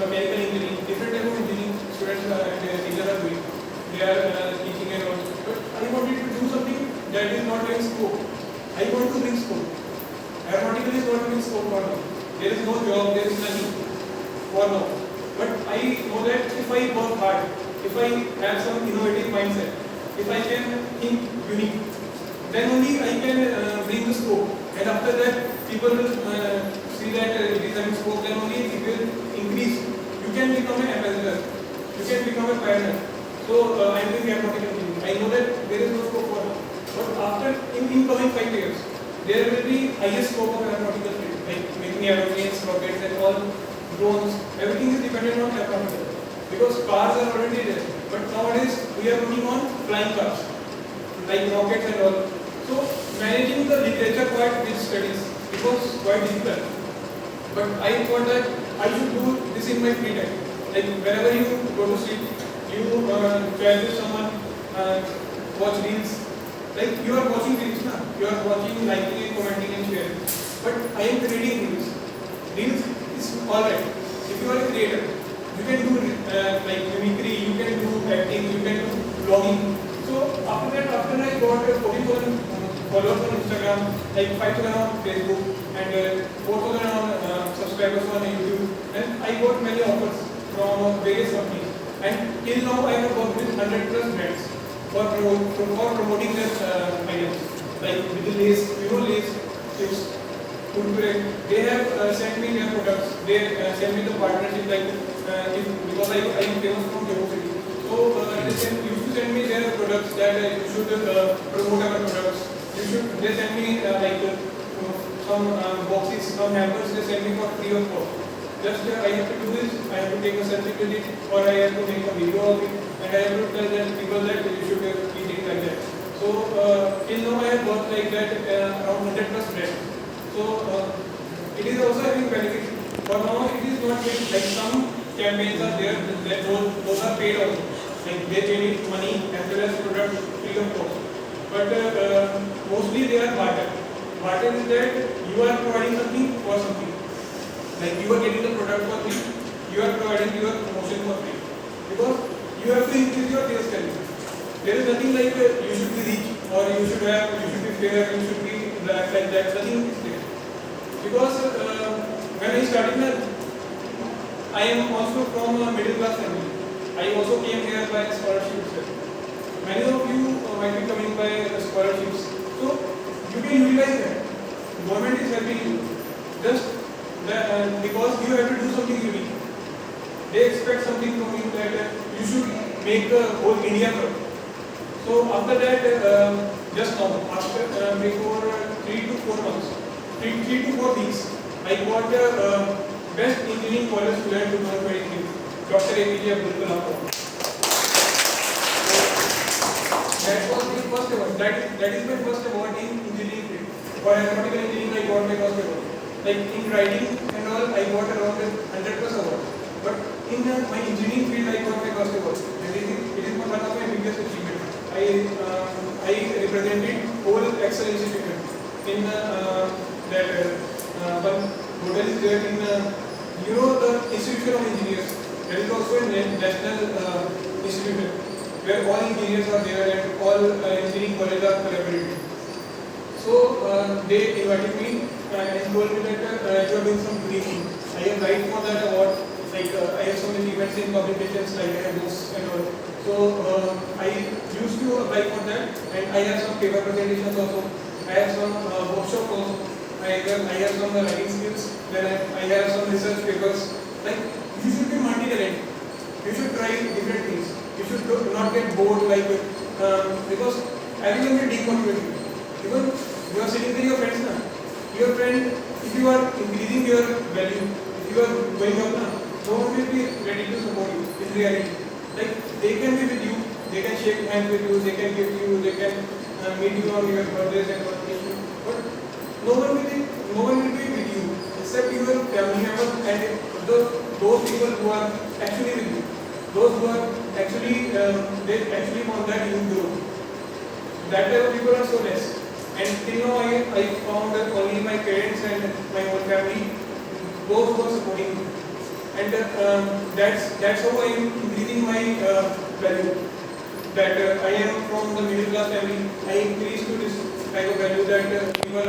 mechanical engineering, different type of engineering students and teachers are doing. They are teaching and all. But I wanted to do something that is not having scope. I want to bring scope. Aeronautical is not having scope for now. There is no job, there is nothing for now. But I know that if I work hard, if I have some innovative mindset, if I can think unique, then only I can bring the scope. And after that, people will see that it is having scope, then only it will increase. You can become an ambassador. You can become a pioneer. So I am doing aeronautical engineering. I know that there is no scope for now. But after, in coming 5 years, there will be highest scope of aeronautical field, like making aeroplanes, rockets and all, drones. Everything is dependent on aeronautical. Because cars are already there. But nowadays, we are working on flying cars, like rockets and all. So managing the literature part with studies, it was quite difficult. But I thought that I should do this in my free time. Like whenever you go to sleep, you chat with someone, watch reels. Like you are watching reels now. You are watching, liking and commenting and sharing. But I am creating reels. Reels is alright. If you are a creator, you can do like mimicry, you can do acting, you can do vlogging. So after that I got 40,000 followers on Instagram, like 5,000 on Facebook, and 4,000 on subscribers on YouTube. And I got many offers from various companies. And till now I have worked with 100 plus brands for promoting their items. Like with the Lays, Lays chips, Kurkure. They have sent me their products. They sent me the partnership because I am famous from Jammu City. So they used to send me their products that you should promote our products. They send me some boxes, some hampers. They send me for free of cost. Just I have to do this. I have to take a selfie with it, or I have to make a video of it, and I have to tell people that you should eat it like that. So till now I have worked like that around 100 plus brands. So it is also having benefit. For now it is not paid. Like some campaigns are there that those are paid also. Like they pay me money as well as product free of cost. But mostly they are barter. Barter is that you are providing something for something. Like you are getting the product for free, you are providing your promotion for free. Because you have to increase your sales value. There is nothing like you should be rich or you should be fair, you should be black like that. Nothing is there. Because when I started, I am also from a middle class family. I also came here by scholarships. Many of you might be coming by scholarships. So you can utilize that. Government is helping you. Just because you have to do something unique. They expect something from you that you should make the whole India proud. So after that, just now, after before 3 to 4 months, 3 to 4 weeks, I got the best engineering college student 2023, Dr. APJ Abdul Kalam. That was my first award. That is my first award in engineering field. For aeronautical engineering, I got my first award. Like in writing and all, I got around 100 plus awards. But in my engineering field, I got my first award. And it is one of my biggest achievements. I represented whole Excel Institute in that one hotel is there in the Institute of Engineers. There is also a national institute where all engineers are there and all engineering colleges are collaborating. So they invited me and told me that you are doing some unique thing. I am right for that award. Like I have so many events in publications, like I have books and all. So I used to apply for that, and I have some paper presentations also. I have some workshops also. I have some writing skills. Then I have some research papers. Like you should be multi-talent. You should try different things. You should not get bored because everyone will demotivate you. Even you are sitting with your friends now. Your friend, if you are increasing your value, if you are going up now, no one will be ready to support you in reality. Like they can be with you, they can shake hands with you, they can give you, they can meet you on your birthdays and all this. But no one will be with you except your family members and those people who are actually with you. Those who are actually they actually want that you grow. That type of people are so less. And till now I found that only my parents and my whole family, those who are supporting me. and that's how I am increasing my value. That I am from the middle class family, I increase to this type of value that people are